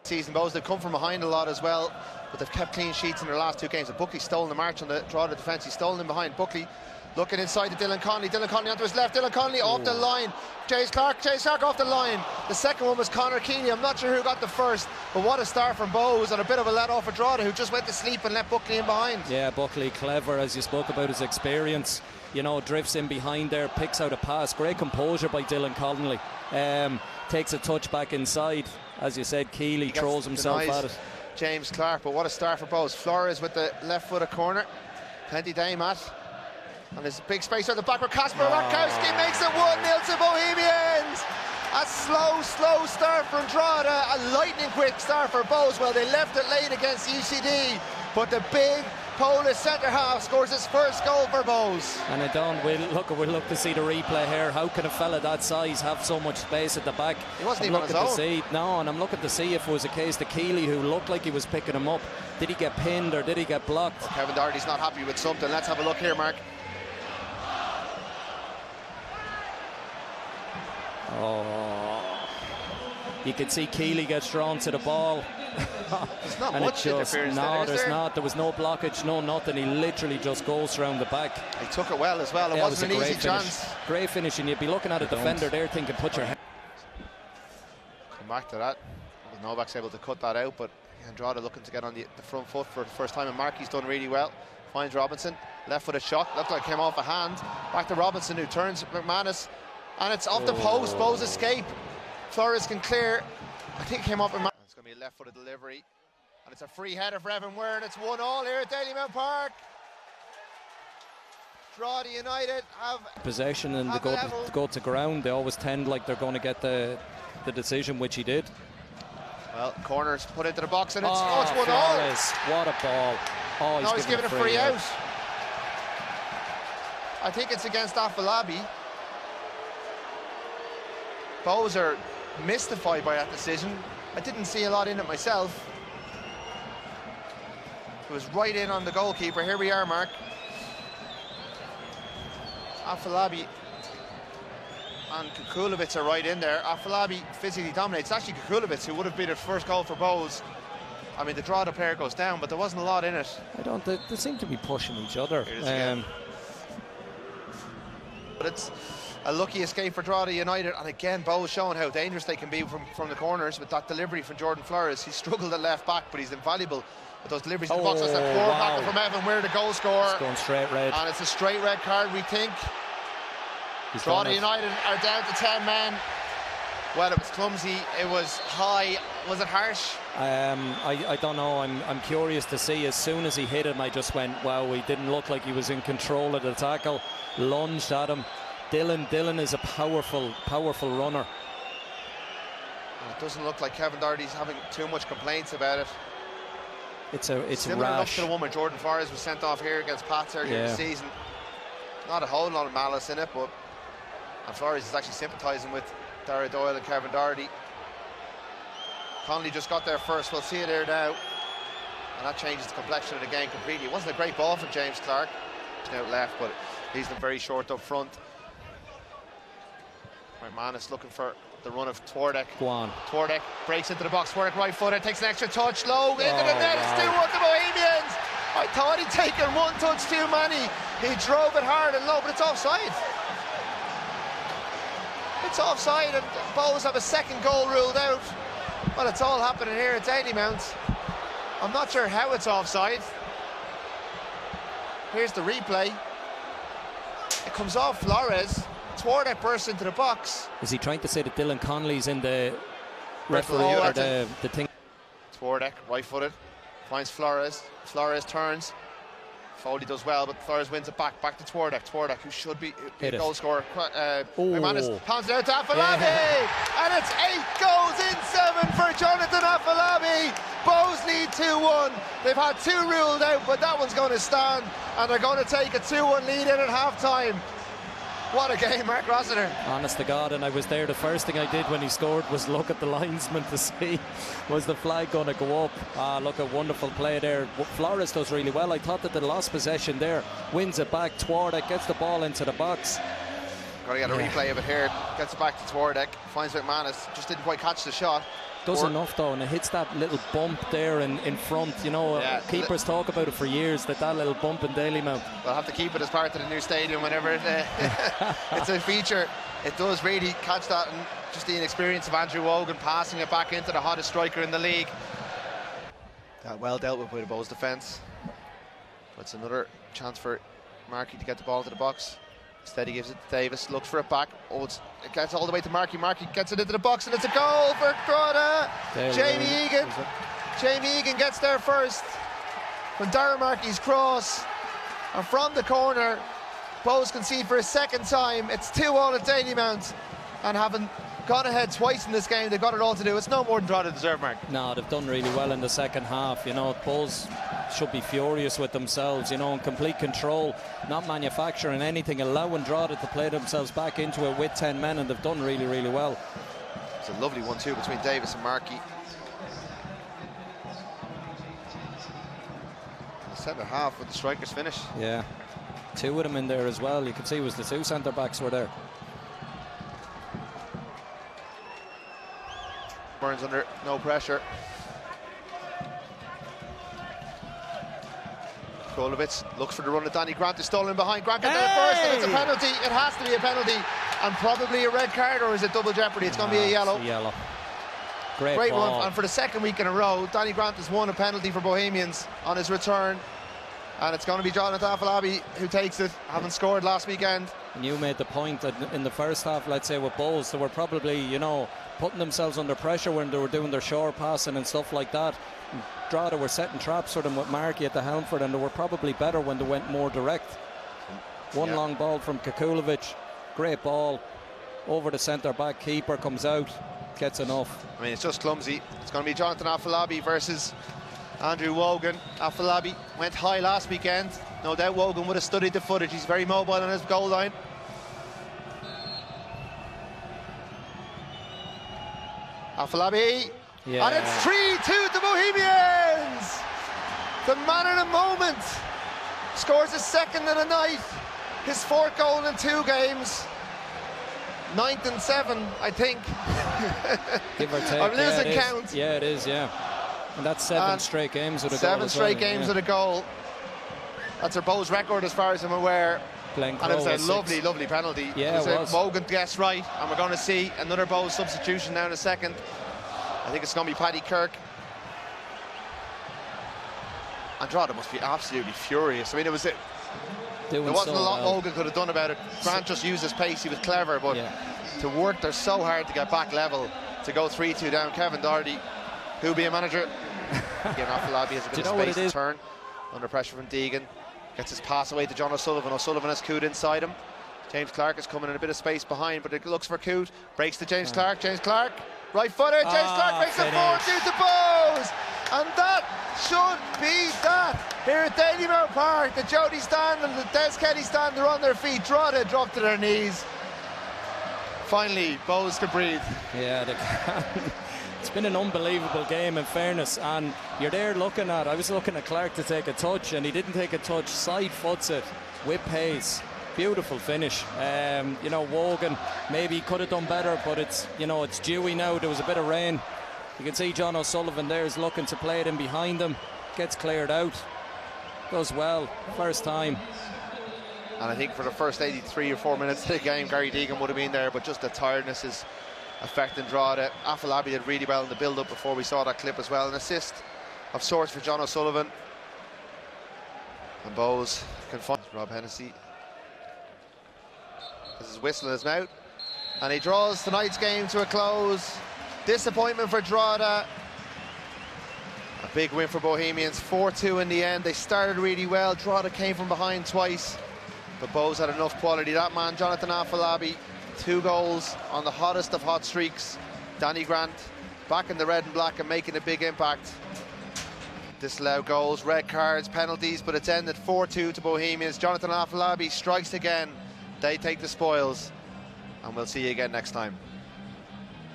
season. Bows, they've come from behind a lot as well, but they've kept clean sheets in their last two games. Buckley stolen the march on the draw to defence. He's stolen them behind. Buckley looking inside to Dylan Connolly. Dylan Connolly onto his left. Dylan Connolly off the line. Chase Clark off the line. The second one was Conor Keeley. I'm not sure who got the first, but what a start from Bows, and a bit of a let off for Drogheda, who just went to sleep and let Buckley in behind. Yeah, Buckley clever, as you spoke about his experience. You know, drifts in behind there, picks out a pass. Great composure by Dylan Connolly. Takes a touch back inside. As you said, Keeley throws himself at it. James Clark, but what a start for Bows. Flores with the left-footed corner. Plenty to aim at. And there's a big space on the back where Kasper Rakowski makes it 1-0 to Bohemians. A slow start from Drogheda, a lightning quick start for Bows. Well, they left it late against UCD, but the big Polish centre half scores his first goal for Bows. And we'll look to see the replay here. How can a fella that size have so much space at the back? He wasn't even on his own. No, and I'm looking to see if it was a case to Keeley, who looked like he was picking him up. Did he get pinned or did he get blocked? Kevin Doherty's not happy with something. Let's have a look here, Mark. Oh, you can see Keeley gets drawn to the ball. There's not much interference. No, there's not. There was no blockage, no nothing. He literally just goes around the back. He took it well as well. It wasn't an easy chance. Great finish, and you'd be looking at a defender there thinking, put your head. Come back to that. Novak's able to cut that out, but Drogheda looking to get on the front foot for the first time, and Markey's done really well. Finds Robinson, left-footed shot, looked like it came off a hand. Back to Robinson, who turns McManus, and it's off the post. Bows escape. Flores can clear. I think it came off. It's going to be a left-footed delivery, and it's a free header for Evan Ware, and it's 1-1 here at Dalymount Park. Drogheda United have possession, and they go to ground. They always tend like they're going to get the decision, which he did. Well, corners put into the box, and it's 1-1. What a ball! Oh, he's giving a free out. I think it's against Afolabi. Bows are mystified by that decision. I didn't see a lot in it myself. It was right in on the goalkeeper. Here we are, Mark. Afolabi and Kukulevitz are right in there. Afolabi physically dominates. It's actually Kukulevitz who would have been his first goal for Bows. I mean, the Drogheda player goes down, but there wasn't a lot in it. They seem to be pushing each other. But it's a lucky escape for Drogheda United, and again Bows showing how dangerous they can be from the corners with that delivery from Jordan Flores. He struggled at left back, but he's invaluable with those deliveries in the box. That's a poor tackle from Evan Ware, the goal scorer. It's going straight red. And it's a straight red card, we think. Drogheda United are down to 10 men. Well, it was clumsy, it was high. Was it harsh? I don't know. I'm curious to see. As soon as he hit him, I just went, wow, he didn't look like he was in control of the tackle. Lunged at him. Dylan is a powerful runner. And it doesn't look like Kevin Doherty's having too much complaints about it. It's similar rash. enough to the one where Jordan Flores was sent off here against Pats earlier in the season. Not a whole lot of malice in it, but Flores is actually sympathising with Dara Doyle and Kevin Doherty. Connolly just got there first. We'll see it there now, and that changes the complexion of the game completely. It wasn't a great ball from James Clark out left, but he's been very short up front. McManus looking for the run of Twardek. Go on. Twardek breaks into the box. Twardek right footed, takes an extra touch, low into the net. It's 2-1 to Bohemians. I thought he'd taken one touch too many. He drove it hard and low, but it's offside. It's offside, and Bows have a second goal ruled out. Well, it's all happening here at Dalymount. I'm not sure how it's offside. Here's the replay. It comes off Flores. Twardek bursts into the box. Is he trying to say that Dylan Connolly's in the referee or the thing? Twardek, right-footed, finds Flores. Flores turns. Foley does well, but Flores wins it back to Twardek. Twardek, who should be a goal scorer. McManus pounds it out to Afolabi, and it's 8 goals in 7 for Jonathan Afolabi. Bows lead 2-1. They've had 2 ruled out, but that one's going to stand, and they're going to take a 2-1 lead in at half-time. What a game, Mark Rossiter. Honest to God, and I was there. The first thing I did when he scored was look at the linesman to see was the flag going to go up. Look, a wonderful play there. Flores does really well. I thought that the lost possession there wins it back. Twardek gets the ball into the box. Gonna get a replay of it here. Gets it back to Twardek. Finds McManus. Just didn't quite catch the shot. Does enough though, and it hits that little bump there in front. You know, keepers talk about it for years, that little bump in Dalymount. We'll have to keep it as part of the new stadium whenever it's a feature. It does really catch that, and just the inexperience of Andrew Wogan passing it back into the hottest striker in the league. Well dealt with by the Bows defence. It's another chance for Markey to get the ball to the box. Instead he gives it to Davis, looks for it back. It gets all the way to Markey. Markey gets it into the box, and it's a goal for Drogheda. Jamie Egan. Jamie Egan gets there first from Darren Markey's cross. And from the corner, Bows concede for a second time. It's 2-2 at Dalymount. And having gone ahead twice in this game, they've got it all to do. It's no more than Drogheda deserve, Mark. No, they've done really well in the second half. You know, Bows should be furious with themselves, you know, in complete control, not manufacturing anything, allowing Drogheda to play themselves back into it with 10 men, and they've done really, really well. It's a lovely 1-2 between Davis and Markey. The centre half with the strikers finish. Yeah, two of them in there as well. You could see it was the two centre backs were there. Burns under no pressure. Kolovitz looks for the run of Danny Grant. Is stolen behind. Grant gets there first, and it's a penalty. It has to be a penalty, and probably a red card, or is it double jeopardy? It's going to be a yellow. It's a yellow. Great run, and for the second week in a row, Danny Grant has won a penalty for Bohemians on his return, and it's going to be Jonathan Afolabi who takes it, having scored last weekend. And you made the point that in the first half, let's say with Bows, they were probably, you know, putting themselves under pressure when they were doing their short passing and stuff like that. Drogheda were setting traps for them with Markey at the helm for them. They were probably better when they went more direct. One long ball from Kakulovic, great ball over the centre back. Keeper comes out, gets enough. I mean, it's just clumsy. It's going to be Jonathan Afolabi versus Andrew Wogan. Afolabi went high last weekend. No doubt Wogan would have studied the footage. He's very mobile on his goal line. Afolabi. Yeah. And it's 3-2 to Bohemians. The man in a moment scores his second in a night, his fourth goal in 2 games. 9th and 7, I think. Give or take. I'm losing count. Yeah, it is, yeah. And that's 7 straight games with a goal. 7 straight games with a goal. That's their Bows record as far as I'm aware. And it was a lovely, lovely penalty. Yeah, it was. Wogan guessed right, and we're going to see another Bows substitution now in a second. I think it's going to be Paddy Kirk. And Drogheda must be absolutely furious. I mean, there wasn't a lot Wogan could have done about it. Grant just used his pace, he was clever, but to work, they're so hard to get back level, to go 3-2 down. Kevin Doherty, who'll be a manager. Afolabi has a bit of space to turn, under pressure from Deegan. Gets his pass away to John O'Sullivan. O'Sullivan has Coote inside him. James Clark is coming in a bit of space behind, but it looks for Coote. Breaks to James Clark. James Clark, right footer. James Clark makes it 4-2 to Bows. And that should be that. Here at Dalymount Park, the Jody stand and the Des Kelly stand are on their feet. Drogheda drop to their knees. Finally, Bows can breathe. Yeah, they can. It's been an unbelievable game, in fairness, and you're there looking at, I was looking at Clark to take a touch, and he didn't take a touch, side foots it with pace. Beautiful finish. You know, Wogan maybe could have done better, but it's, you know, it's dewy now. There was a bit of rain. You can see John O'Sullivan there is looking to play it in behind him. Gets cleared out. Does well, first time. And I think for the first 83 or 4 minutes of the game, Gary Deegan would have been there, but just the tiredness is affecting Drogheda. Afolabi did really well in the build-up before we saw that clip as well. An assist of sorts for John O'Sullivan. And Bows can find Rob Hennessy. This is whistling his mouth, and he draws tonight's game to a close. Disappointment for Drogheda. A big win for Bohemians, 4-2 in the end. They started really well. Drogheda came from behind twice, but Bows had enough quality. That man, Jonathan Afolabi, 2 goals on the hottest of hot streaks. Danny Grant back in the red and black and making a big impact. Disallowed goals, red cards, penalties, but it's ended 4-2 to Bohemians. Jonathan Afolabi strikes again. They take the spoils, and we'll see you again next time.